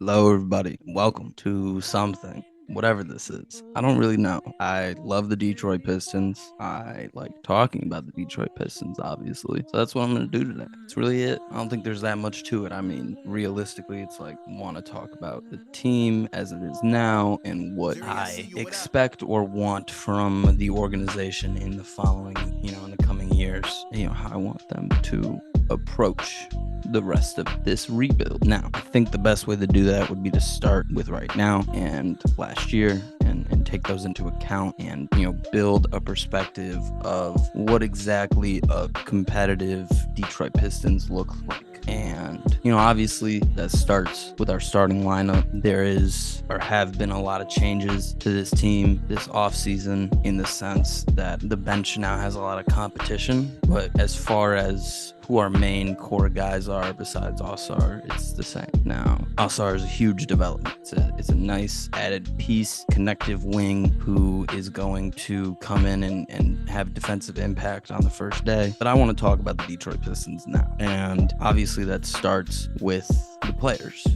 Hello, everybody. Welcome to something, whatever this is. I don't really know. I love the Detroit Pistons. I like talking about the Detroit Pistons, obviously. So that's what I'm going to do today. That's really it. I don't think there's that much to it. I mean, realistically, it's like want to talk about the team as it is now and what I expect or want from the organization in the following, in the coming years. How I want them to approach the rest of this rebuild. Now, I think the best way to do that would be to start with right now and last year and take those into account and, build a perspective of what exactly a competitive Detroit Pistons look like. And, obviously that starts with our starting lineup. There is or have been a lot of changes to this team this offseason in the sense that the bench now has a lot of competition. But as far as who our main core guys are besides Ausar, it's the same. Now, Ausar is a huge development. It's a nice added piece, connective wing who is going to come in and have defensive impact on the first day. But I want to talk about the Detroit Pistons now. And obviously that starts with the players.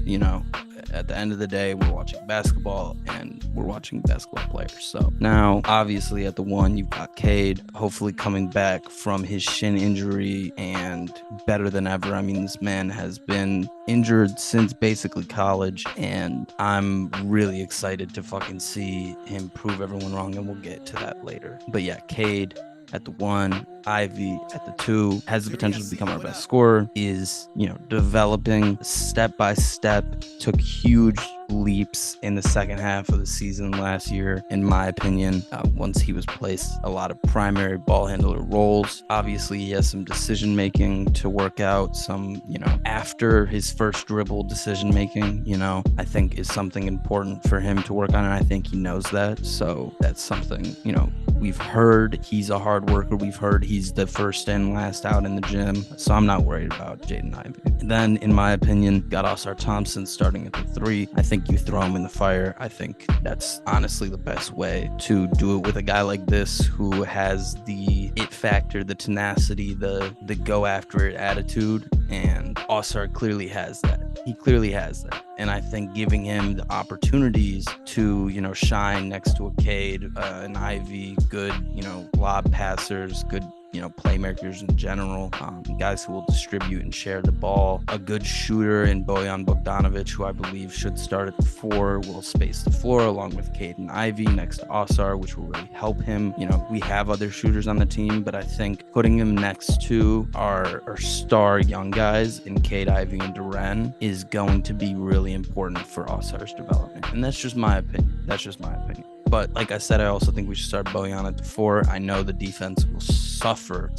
At the end of the day, we're watching basketball and we're watching basketball players. So now, obviously, at the one, you've got Cade, hopefully coming back from his shin injury and better than ever. I mean, this man has been injured since basically college, and I'm really excited to fucking see him prove everyone wrong, and we'll get to that later. But yeah, Cade at the one, Ivy at the two, has the potential to become our best scorer, is, developing step by step, took huge leaps in the second half of the season last year, in my opinion, once he was placed a lot of primary ball handler roles. Obviously, he has some decision making to work out, some, after his first dribble decision making, I think is something important for him to work on, and I think he knows that. So that's something, we've heard he's a hard worker. We've heard he's the first in, last out in the gym. So I'm not worried about Jaden Ivey. And then, in my opinion, got Ausar Thompson starting at the three. I think you throw him in the fire. I think that's honestly the best way to do it with a guy like this who has the it factor, the tenacity, the go after it attitude. And Ausar clearly has that. He clearly has that. And I think giving him the opportunities to, shine next to a Cade, an Ivy, good, lob passers, good, playmakers in general, guys who will distribute and share the ball, a good shooter in Bojan Bogdanovic, who I believe should start at the four, will space the floor along with Cade and Ivy next to Ausar, which will really help him. We have other shooters on the team, but I think putting him next to our star young guys in Cade, Ivy, and Duren is going to be really important for Ausar's development. And that's just my opinion. But like I said, I also think we should start Bojan at the four. I know the defense will suffer,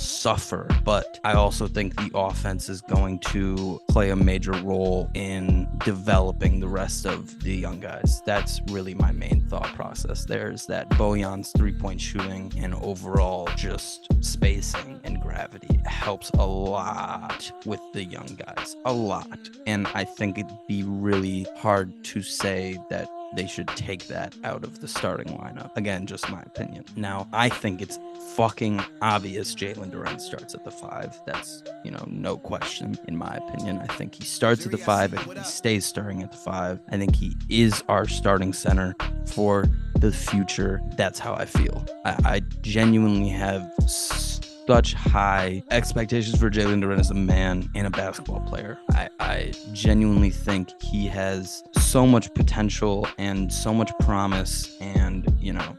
but I also think the offense is going to play a major role in developing the rest of the young guys. That's really my main thought process there, is that Bojan's three-point shooting and overall just spacing and gravity helps a lot with the young guys, a lot. And I think it'd be really hard to say that they should take that out of the starting lineup. Again, just my opinion. Now, I think it's fucking obvious Jalen Duren starts at the five. That's, no question, in my opinion. I think he starts at the five. I think he stays starting at the five. I think he is our starting center for the future. That's how I feel. I genuinely have such high expectations for Jalen Duren as a man and a basketball player. I genuinely think he has so much potential and so much promise, and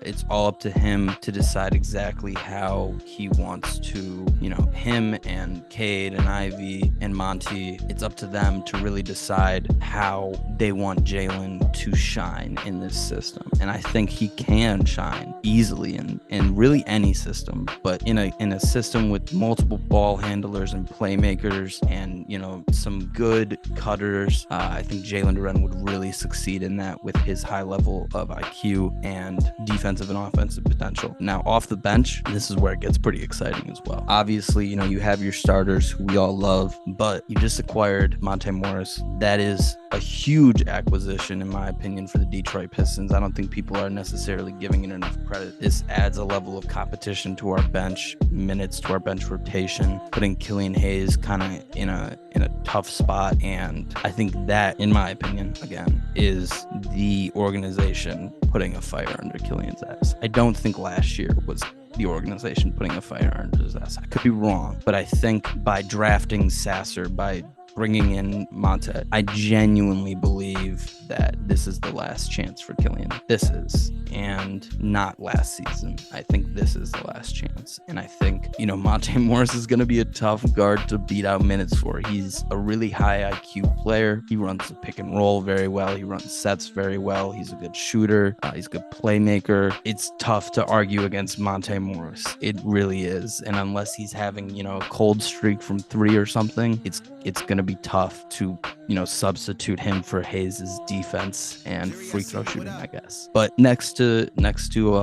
it's all up to him to decide exactly how he wants to, him and Cade and Ivy and Monty, it's up to them to really decide how they want Jalen to shine in this system. And I think he can shine easily in really any system, but in a system with multiple ball handlers and playmakers and, some good cutters, I think Jalen Duren would really succeed in that with his high level of IQ and defensive and offensive potential. Now, off the bench, this is where it gets pretty exciting as well. Obviously, you have your starters who we all love, but you just acquired Monte Morris. That is a huge acquisition, in my opinion, for the Detroit Pistons. I don't think people are necessarily giving it enough credit. This adds a level of competition to our bench, minutes to our bench rotation, putting Killian Hayes kind of in a tough spot. And I think that, in my opinion, again, is the organization putting a fire under Killian's ass. I don't think last year was the organization putting a fire under his ass. I could be wrong, but I think by drafting Sasser, by bringing in Monte, I genuinely believe that this is the last chance for Killian. This is, and not last season. I think this is the last chance. And I think, Monte Morris is going to be a tough guard to beat out minutes for. He's a really high IQ player. He runs the pick and roll very well. He runs sets very well. He's a good shooter. He's a good playmaker. It's tough to argue against Monte Morris. It really is. And unless he's having, a cold streak from 3 or something, it's going to be tough to, substitute him for Hayes' defense and free throw shooting, I guess. But next to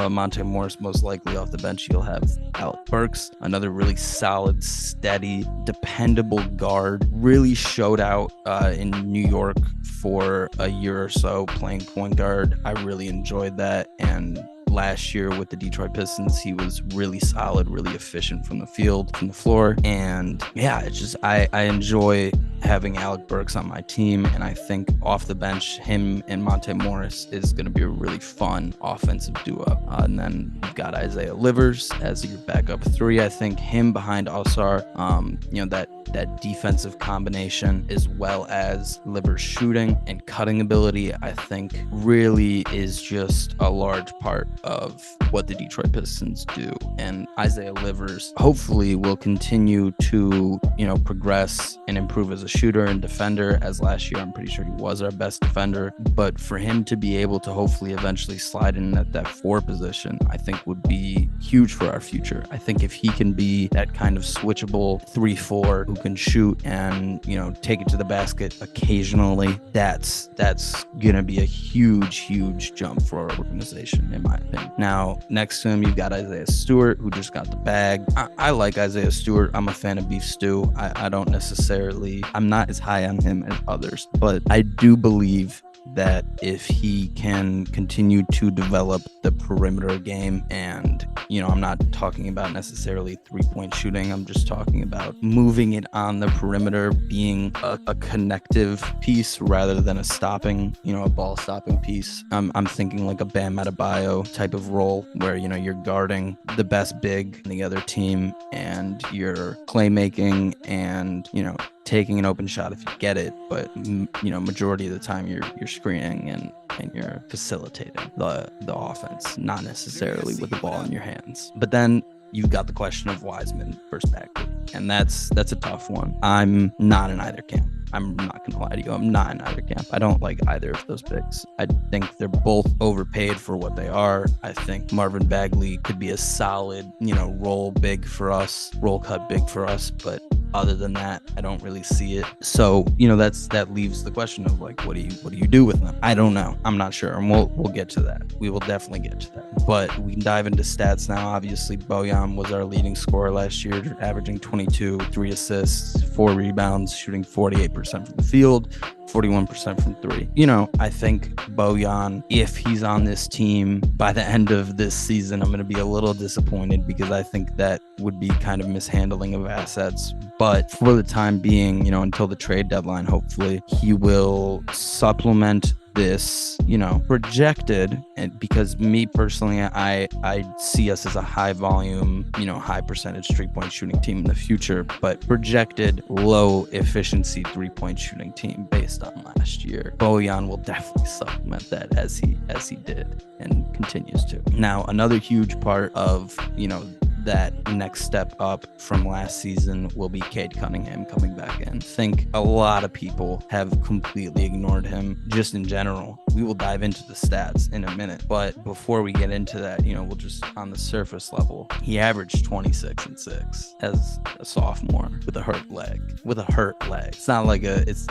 Monte Morris, most likely off the bench, you'll have Alec Burks, another really solid, steady, dependable guard. Really showed out in New York for a year or so playing point guard. I really enjoyed that. And last year with the Detroit Pistons, he was really solid, really efficient from the field, from the floor. And yeah, it's just, I enjoy having Alec Burks on my team. And I think off the bench, him and Monte Morris is going to be a really fun offensive duo. And then you've got Isaiah Livers as your backup 3. I think him behind Ausar, that defensive combination, as well as Livers' shooting and cutting ability, I think really is just a large part of what the Detroit Pistons do. And Isaiah Livers hopefully will continue to, progress and improve as a shooter and defender, as last year I'm pretty sure he was our best defender. But for him to be able to hopefully eventually slide in at that 4 position, I think would be huge for our future. I think if he can be that kind of switchable 3-4 who can shoot and, take it to the basket occasionally, that's gonna be a huge jump for our organization, in my opinion. Now, next to him, you've got Isaiah Stewart, who just got the bag. I like Isaiah Stewart. I'm a fan of Beef Stew. I'm not as high on him as others, but I do believe that if he can continue to develop the perimeter game, and I'm not talking about necessarily 3-point shooting, I'm just talking about moving it on the perimeter, being a connective piece rather than a stopping, a ball stopping piece. I'm thinking like a Bam Adebayo type of role where you're guarding the best big in the other team and you're playmaking and taking an open shot if you get it, but majority of the time you're screening and you're facilitating the offense, not necessarily with the ball in your hands. But then you've got the question of Wiseman versus Bagley, and that's a tough one. I'm not in either camp. I'm not gonna lie to you. I'm not in either camp. I don't like either of those picks. I think they're both overpaid for what they are. I think Marvin Bagley could be a solid, role cut big for us, but other than that, I don't really see it. So, that leaves the question of like, what do you do with them? I don't know. I'm not sure. And we'll get to that. We will definitely get to that. But we can dive into stats now. Obviously, Bojan was our leading scorer last year, averaging 22, 3 assists, 4 rebounds, shooting 48% from the field, 41% from 3. I think Bojan, if he's on this team by the end of this season, I'm going to be a little disappointed because I think that would be kind of mishandling of assets. But for the time being, until the trade deadline, hopefully he will supplement this, projected, and because me personally, I see us as a high volume, high percentage 3-point shooting team in the future, but projected low efficiency 3-point shooting team based on last year. Bojan will definitely supplement that as he did and continues to. Now, another huge part of, that next step up from last season will be Cade Cunningham coming back in. I think a lot of people have completely ignored him just in general. We will dive into the stats in a minute, but before we get into that, we'll just on the surface level, he averaged 26 and 6 as a sophomore with a hurt leg. It's not like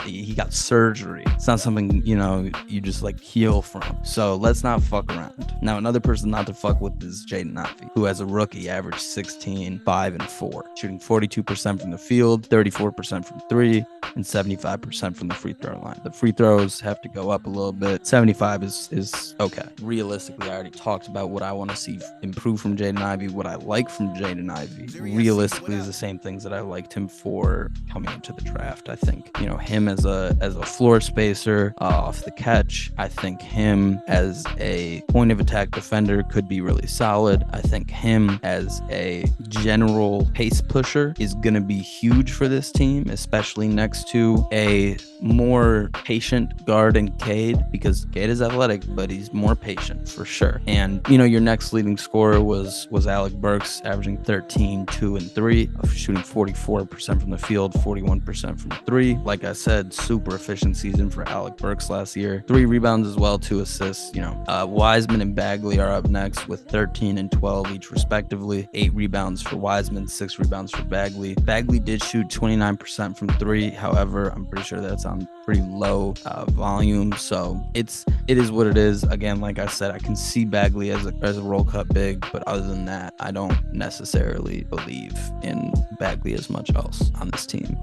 he got surgery. It's not something, you just like heal from. So let's not fuck around. Now, another person not to fuck with is Jaden Ivey, who as a rookie averaged 16, 5, and 4, shooting 42% from the field, 34% from 3, and 75% from the free throw line. The free throws have to go up a little bit. 75 is okay. Realistically, I already talked about what I want to see improve from Jaden Ivey. What I like from Jaden Ivey, realistically, is the same things that I liked him for coming into the draft. I think, him as a floor spacer off the catch. I think him as a point of attack defender could be really solid. I think him as a general pace pusher is going to be huge for this team, especially next to a more patient guard in Cade, because Cade is athletic, but he's more patient for sure. And, your next leading scorer was Alec Burks, averaging 13, 2, and 3, shooting 44% from the field, 41% from 3. Like I said, super efficient season for Alec Burks last year. 3 rebounds as well, 2 assists. Wiseman and Bagley are up next with 13 and 12 each respectively. 8 rebounds for Wiseman, 6 rebounds for Bagley. Bagley did shoot 29% from 3. However, I'm pretty sure that's on pretty low volume, so it is what it is. Again, like I said, I can see Bagley as a roll cut big, but other than that, I don't necessarily believe in Bagley as much else on this team.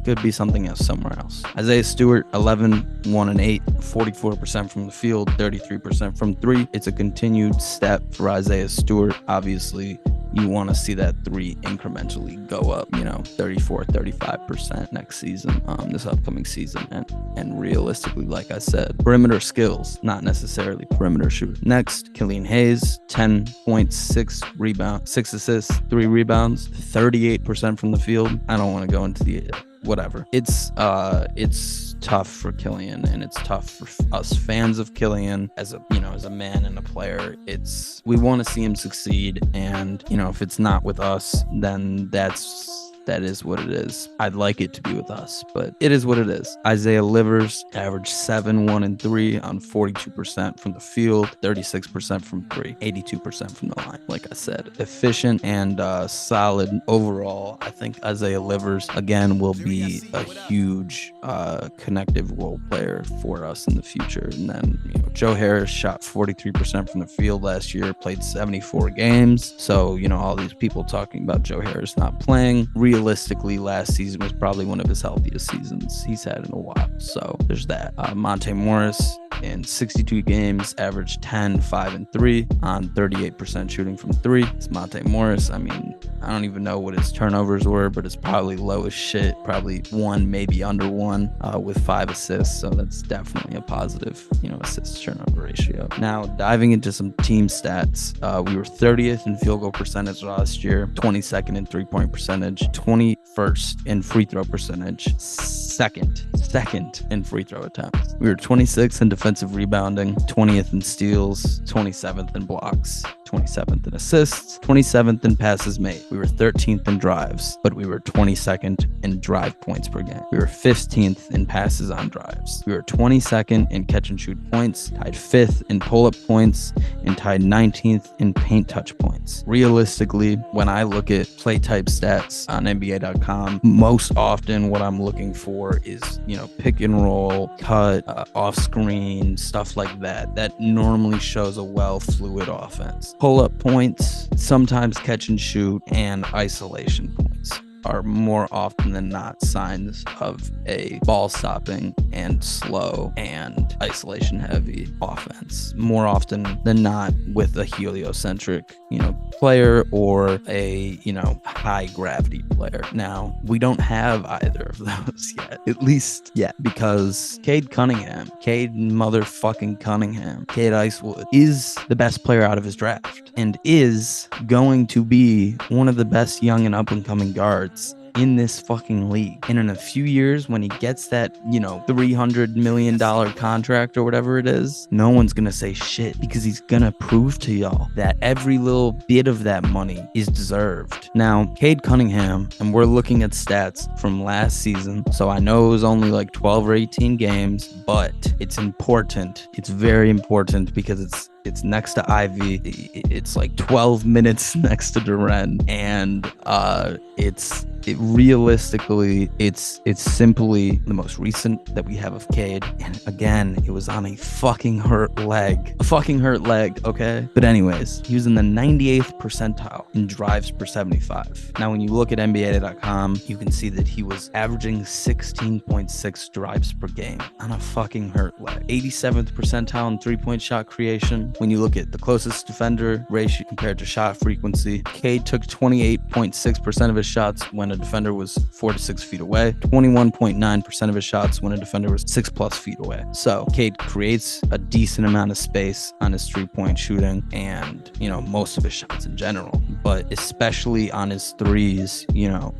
Could be something else somewhere else. Isaiah Stewart, 11, 1, and 8, 44% from the field, 33% from 3. It's a continued step for Isaiah Stewart. Obviously, you want to see that 3 incrementally go up, 34, 35% next season, this upcoming season. And realistically, like I said, perimeter skills, not necessarily perimeter shooting. Next, Killian Hayes, 10.6 rebounds, 6 assists, 3 rebounds, 38% from the field. I don't want to go into the whatever. It's tough for Killian, and it's tough for us fans of Killian as a man and a player. We want to see him succeed, and if it's not with us, then that is what it is. I'd like it to be with us, but it is what it is. Isaiah Livers averaged 7, 1, and 3 on 42% from the field, 36% from 3, 82% from the line. Like I said, efficient and solid overall. I think Isaiah Livers, again, will be a huge connective role player for us in the future. And then, Joe Harris shot 43% from the field last year, played 74 games. So, all these people talking about Joe Harris not playing. Realistically, last season was probably one of his healthiest seasons he's had in a while. So there's that. Monte Morris in 62 games averaged 10, 5, and 3 on 38% shooting from 3. It's Monte Morris. I mean, I don't even know what his turnovers were, but it's probably low as shit. Probably 1, maybe under 1, with 5 assists. So that's definitely a positive, assist turnover ratio. Now, diving into some team stats, we were 30th in field goal percentage last year, 22nd in 3-point percentage, 21st in free throw percentage, second in free throw attempts. We were 26th in defensive rebounding, 20th in steals, 27th in blocks, 27th in assists, 27th in passes made. We were 13th in drives, but we were 22nd in drive points per game. We were 15th in passes on drives. We were 22nd in catch and shoot points, tied 5th in pull-up points, and tied 19th in paint touch points. Realistically, when I look at play type stats on NBA.com, most often what I'm looking for is, pick and roll, cut, off screen, stuff like that. That normally shows a fluid offense. Pull-up points, sometimes catch and shoot, and isolation points are more often than not signs of a ball stopping and slow and isolation heavy offense, more often than not with a heliocentric player or a high gravity player. Now, we don't have either of those yet, at least yet, because Cade motherfucking Cunningham, Cade Icewood, is the best player out of his draft and is going to be one of the best young and up and coming guards in this fucking league. And in a few years, when he gets that, $300 million contract or whatever it is, no one's gonna say shit, because he's gonna prove to y'all that every little bit of that money is deserved. Now, Cade Cunningham, and we're looking at stats from last season, so I know it was only like 12 or 18 games, but it's important. It's very important, because It's next to Ivy. It's like 12 minutes next to Duren, and realistically, it's simply the most recent that we have of Cade. And again, it was on a fucking hurt leg. Okay? But anyways, he was in the 98th percentile in drives per 75. Now, when you look at NBA.com, you can see that he was averaging 16.6 drives per game on a fucking hurt leg. 87th percentile in three-point shot creation. When you look at the closest defender ratio compared to shot frequency, Cade took 28.6% of his shots when a defender was 4 to 6 feet away, 21.9% of his shots when a defender was 6+ feet away. So Cade creates a decent amount of space on his three-point shooting and, most of his shots in general, but especially on his threes,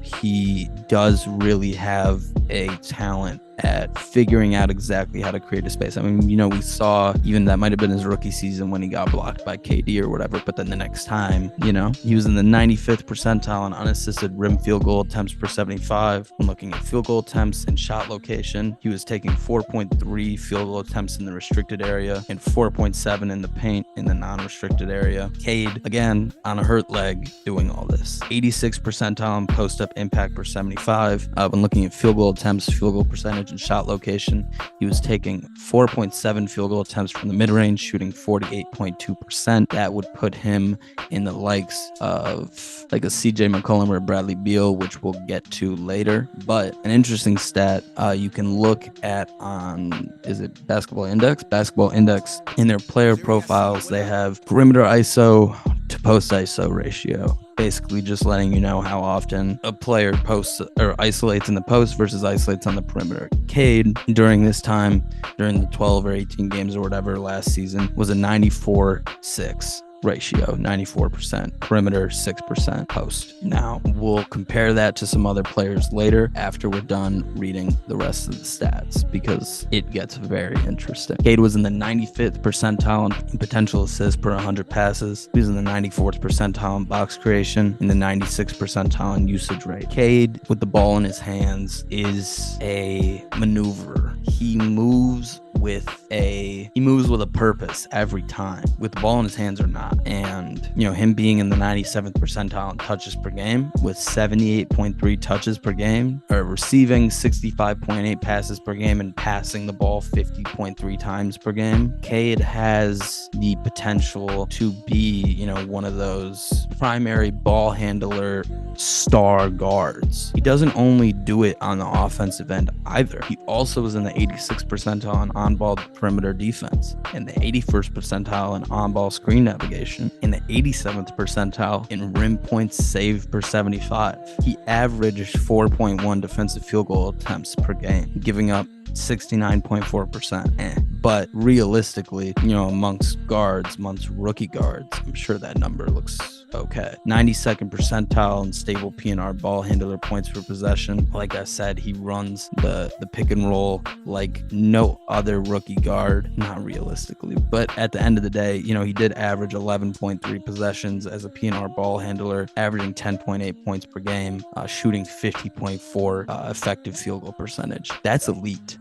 he does really have a talent at figuring out exactly how to create a space. I mean, we saw even that might have been his rookie season when he got blocked by KD or whatever, but then the next time, he was in the 95th percentile on unassisted rim field goal attempts per 75. When looking at field goal attempts and shot location, he was taking 4.3 field goal attempts in the restricted area and 4.7 in the paint in the non-restricted area. Cade, again, on a hurt leg, doing all this. 86th percentile in post-up impact per 75. When looking at field goal attempts, field goal percentage, and shot location, he was taking 4.7 field goal attempts from the mid-range, shooting 48.2%. That would put him in the likes of like a CJ McCollum or a Bradley Beal, which we'll get to later. But an interesting stat you can look at on, is it Basketball Index? Basketball Index, in their player profiles, they have perimeter ISO to post ISO ratio, basically just letting you know how often a player posts or isolates in the post versus isolates on the perimeter. Cade, during this time, during the 12 or 18 games or whatever last season, was a 94-6 ratio, 94% perimeter, 6% post. Now, we'll compare that to some other players later after we're done reading the rest of the stats, because it gets very interesting. Cade was in the 95th percentile in potential assists per 100 passes. He was in the 94th percentile in box creation, in the 96th percentile in usage rate. Cade, with the ball in his hands, is a maneuverer. He moves with a purpose every time, with the ball in his hands or not. And him being in the 97th percentile in touches per game with 78.3 touches per game, or receiving 65.8 passes per game and passing the ball 50.3 times per game, Cade has the potential to be one of those primary ball handler star guards. He doesn't only do it on the offensive end either. He also is in the 86th percentile in on-ball perimeter defense, in the 81st percentile in on-ball screen navigation, in the 87th percentile in rim points saved per 75. He averaged 4.1 defensive field goal attempts per game, giving up 69.4%. But realistically, amongst rookie guards, I'm sure that number looks okay. 92nd percentile in stable PNR ball handler points per possession. Like I said, he runs the pick and roll like no other rookie guard, not realistically. But at the end of the day, he did average 11.3 possessions as a PNR ball handler, averaging 10.8 points per game, shooting 50.4 effective field goal percentage. That's elite.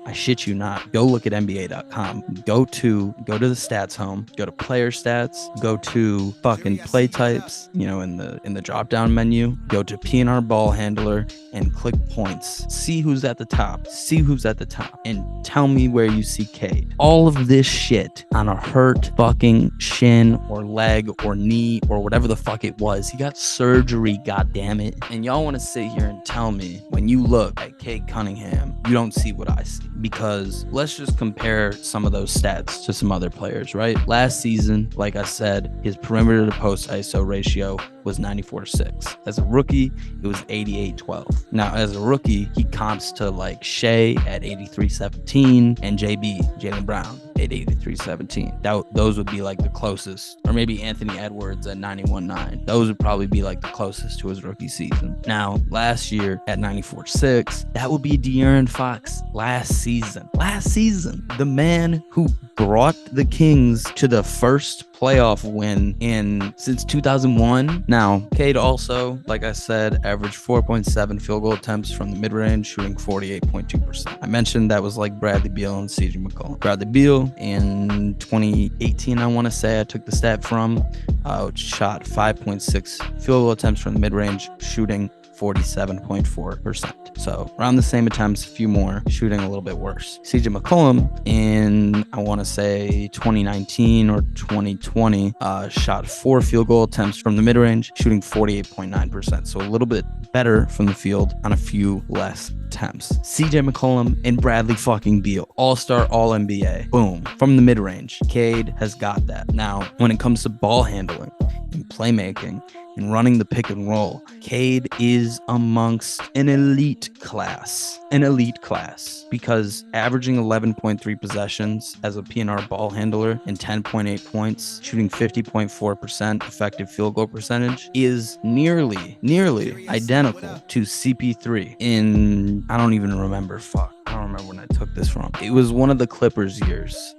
I shit you not. Go look at NBA.com. Go to the stats home. Go to player stats. Go to fucking play types. In the drop down menu. Go to PNR ball handler and click points. See who's at the top. And tell me where you see Cade. All of this shit on a hurt fucking shin or leg or knee or whatever the fuck it was. He got surgery. God damn it. And y'all want to sit here and tell me when you look at Cade Cunningham, you don't see what I see. Because let's just compare some of those stats to some other players, right? Last season, like I said, his perimeter to post ISO ratio was 94-6. As a rookie, it was 88-12. Now, as a rookie, he comps to like Shea at 83-17 and Jalen Brown at 83-17. Those would be like the closest, or maybe Anthony Edwards at 91-9. Those would probably be like the closest to his rookie season. Now, last year at 94-6, that would be De'Aaron Fox last season. The man who brought the Kings to the first playoff win since 2001. Now, Cade also, like I said, averaged 4.7 field goal attempts from the mid-range, shooting 48.2%. I mentioned that was like Bradley Beal and CJ McCollum. Bradley Beal in 2018, I want to say I took the stat from, shot 5.6 field goal attempts from the mid-range, shooting 47.4%. So around the same attempts, a few more, shooting a little bit worse. CJ McCollum in, I want to say 2019 or 2020, shot 4 field goal attempts from the mid-range, shooting 48.9%. So a little bit better from the field on a few less attempts. CJ McCollum and Bradley fucking Beal, all-star, all-NBA. Boom. From the mid-range, Cade has got that. Now, when it comes to ball handling and playmaking and running the pick and roll, Cade is amongst an elite class. Because averaging 11.3 possessions as a PNR ball handler and 10.8 points, shooting 50.4% effective field goal percentage is nearly identical to CP3 in, I don't even remember, I don't remember when I took this from. It was one of the Clippers years.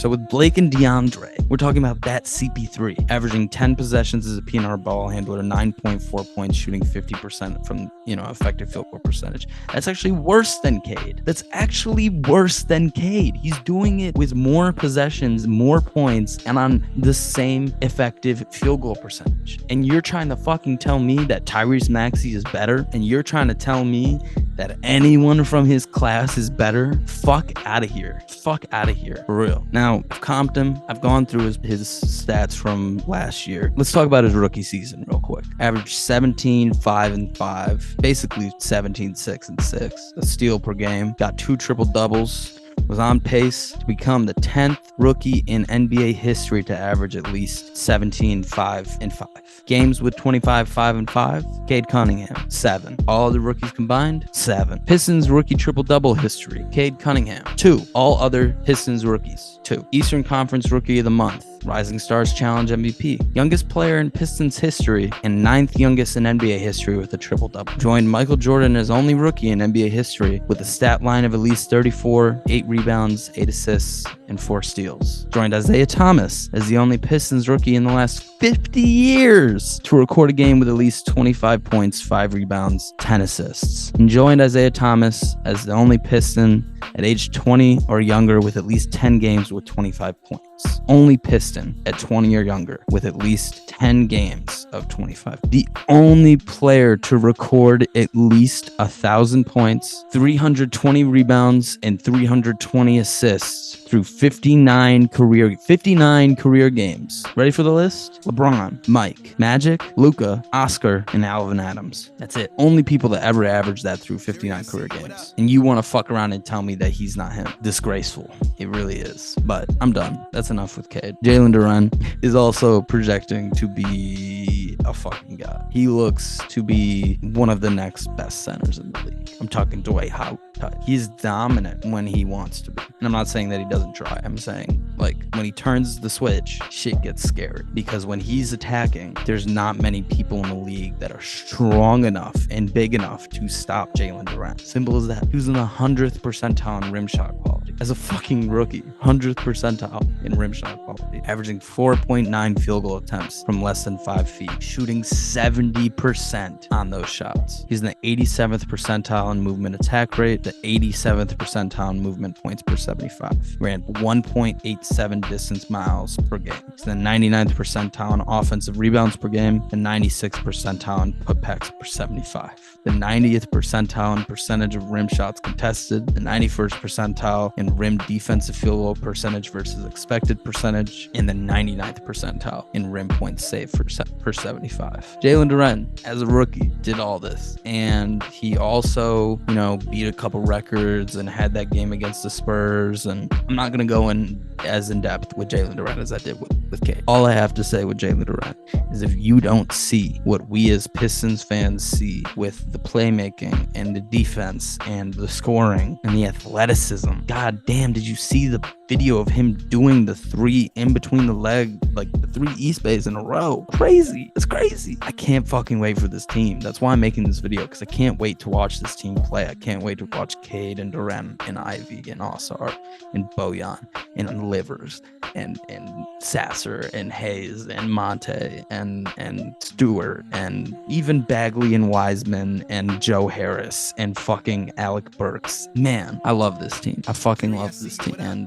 So with Blake and DeAndre, we're talking about that CP3, averaging 10 possessions as a PNR ball handler, 9.4 points, shooting 50% from, effective field goal percentage. That's actually worse than Cade. He's doing it with more possessions, more points, and on the same effective field goal percentage. And you're trying to fucking tell me that Tyrese Maxey is better? And you're trying to tell me that anyone from his class is better? Fuck out of here. For real. Now, I've comped him. I've gone through his stats from last year. Let's talk about his rookie season real quick. Averaged 17, 5, and 5. Basically 17, 6, and 6. A steal per game. Got 2 triple doubles. Was on pace to become the 10th rookie in NBA history to average at least 17, 5, and 5. Games with 25, 5, and 5. Cade Cunningham, 7. All the rookies combined, 7. Pistons rookie triple-double history. Cade Cunningham, 2. All other Pistons rookies, 2. Eastern Conference Rookie of the Month. Rising Stars Challenge MVP. Youngest player in Pistons history and 9th youngest in NBA history with a triple-double. Joined Michael Jordan as only rookie in NBA history with a stat line of at least 34, 8 rebounds, 8 assists, and 4 steals. Joined Isaiah Thomas as the only Pistons rookie in the last 50 years to record a game with at least 25 points, 5 rebounds, 10 assists. And joined Isaiah Thomas as the only Piston at age 20 or younger with at least 10 games with 25 points. Only Piston at 20 or younger with at least 10 games of 25. The only player to record at least 1,000 points, 320 rebounds, and 320 assists through 59 career games. Ready for the list? LeBron, Mike, Magic, Luka, Oscar, and Alvin Adams. That's it. Only people that ever averaged that through 59 career games. And you want to fuck around and tell me that he's not him. Disgraceful. It really is. But I'm done. That's enough with Cade. Jalen Duren is also projecting to be a fucking god. He looks to be one of the next best centers in the league. I'm talking Dwight Howard type. He's dominant when he wants to be. And I'm not saying that he doesn't try. I'm saying, like, when he turns the switch, shit gets scary. Because when he's attacking, there's not many people in the league that are strong enough and big enough to stop Jalen Duren. Simple as that. He was in the 100th percentile in rim shot quality. As a fucking rookie, 100th percentile in rim shot quality. Averaging 4.9 field goal attempts from less than 5 feet. Shooting 70% on those shots. He's in the 87th percentile in movement attack rate, the 87th percentile in movement points per 75. Ran 1.87 distance miles per game. He's in the 99th percentile in offensive rebounds per game, the 96th percentile in putbacks per 75. The 90th percentile in percentage of rim shots contested, the 91st percentile in rim defensive field goal percentage versus expected percentage, and the 99th percentile in rim points saved per 75. Jalen Duren, as a rookie, did all this. And he also, beat a couple records and had that game against the Spurs. And I'm not going to go in as in depth with Jalen Duren as I did with Cade. All I have to say with Jalen Duren is if you don't see what we as Pistons fans see with the playmaking and the defense and the scoring and the athleticism, god damn, did you see the video of him doing the 3 in between the leg, like the 3 East Bays in a row? Crazy. It's crazy. I can't fucking wait for this team. That's why I'm making this video, because I can't wait to watch this team play. I can't wait to watch Cade and Duren and Ivy and Ausar and Bojan and Livers and Sasser and Hayes and Monte and Stewart and even Bagley and Wiseman and Joe Harris and fucking Alec Burks. Man, I love this team. I fucking love this team. And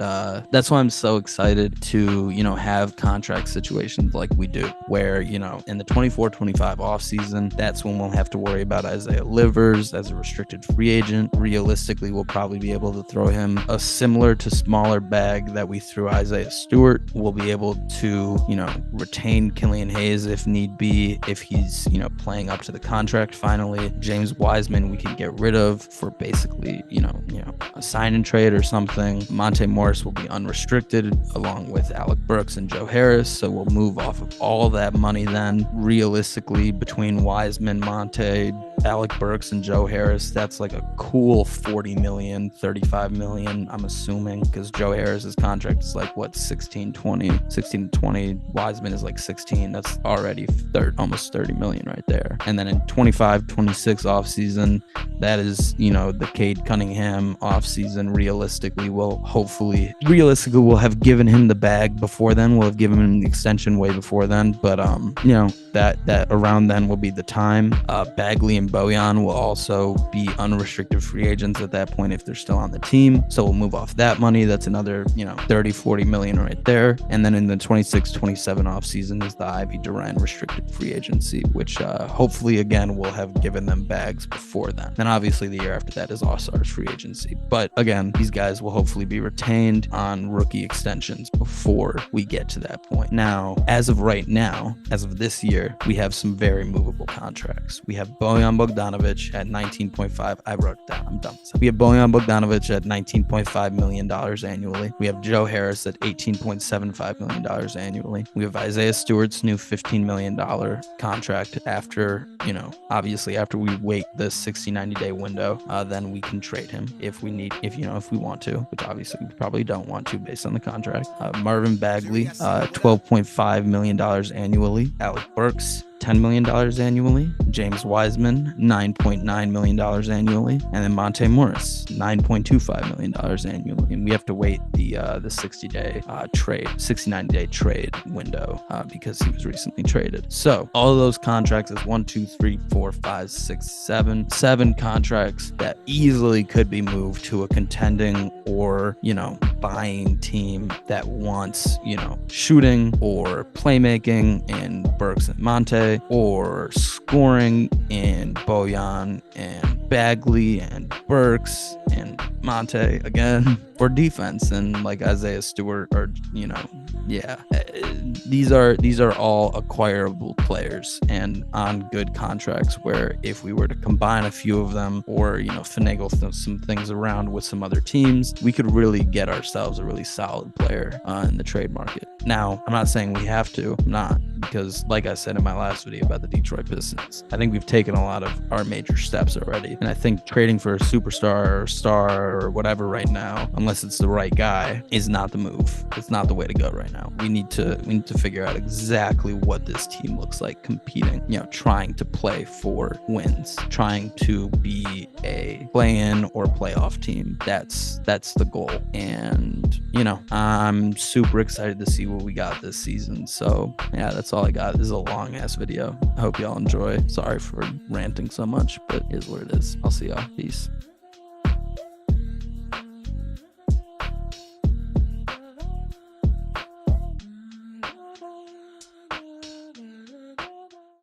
that's why I'm so excited to, you know, have contract situations like we do, where, you know, in the 24-25 offseason, that's when we'll have to worry about Isaiah Livers as a restricted free agent. Realistically, we'll probably be able to throw him a similar to smaller bag that we threw Isaiah Stewart. We'll be able to, you know, retain Killian Hayes if need be, if he's, you know, playing up to the contract finally. James Wiseman we can get rid of for basically, you know, a sign and trade or something. Monte Morris will be unrestricted along with Alec Burks and Joe Harris, so we'll move off of all that money then. Realistically, between Wiseman, Monte, Alec Burks, and Joe Harris, that's like a cool 40 million, 35 million, I'm assuming, because Joe Harris's contract is like what, 16 to 20. Wiseman is like 16. That's already almost 30 million right there. And then in 25-26 offseason, that is, you know, the Cade Cunningham offseason. Realistically, we'll have given him the bag before then. We'll have given him the extension way before then. But you know, that around then will be the time. Bagley and Bojan will also be unrestricted free agents at that point if they're still on the team. So we'll move off that money. That's another, you know, 30-40 million right there. And then in the 26-27 offseason is the Ivey Duren restricted free agency, which hopefully again we'll have given them bags before then. Then obviously the year after that is Ausar's free agency. But again, these guys will hopefully be retained on rookie extensions before we get to that point. Now, as of right now, as of this year, we have some very movable contracts. We have Bojan Bogdanovic at 19.5. I wrote it down. I'm done. We have Bojan Bogdanovic at $19.5 million annually. We have Joe Harris at $18.75 million annually. We have Isaiah Stewart's new $15 million contract after, you know, obviously after we wait the 60-90 day window, then we can trade him if we want to, which obviously we probably don't want to based on the contract. Marvin Bagley, $12.5 million annually. Alec Burks, $10 million annually. James Wiseman, $9.9 million annually. And then Monte Morris, $9.25 million annually. And we have to wait the 60-90-day trade window because he was recently traded. So all of those contracts is 7 contracts that easily could be moved to a contending or, you know, buying team that wants, you know, shooting or playmaking in Burks and Monte, or scoring in Bojan and Bagley and Burks and Monte again, or defense and like Isaiah Stewart, or, you know, yeah, these are all acquirable players and on good contracts, where if we were to combine a few of them or, you know, finagle some things around with some other teams, we could really get ourselves a really solid player in the trade market. Now, I'm not saying we have to. I'm not, because like I said in my last video about the Detroit Pistons, I think we've taken a lot of our major steps already. And I think trading for a superstar or star or whatever right now, unless it's the right guy, is not the move. It's not the way to go right now. We need to figure out exactly what this team looks like competing, you know, trying to play for wins, trying to be a play-in or playoff team. That's the goal. And, you know, I'm super excited to see what we got this season. So yeah, that's all I got. This is a long ass video. I hope y'all enjoy. Sorry for ranting so much, but it is what it is. I'll see y'all. Peace.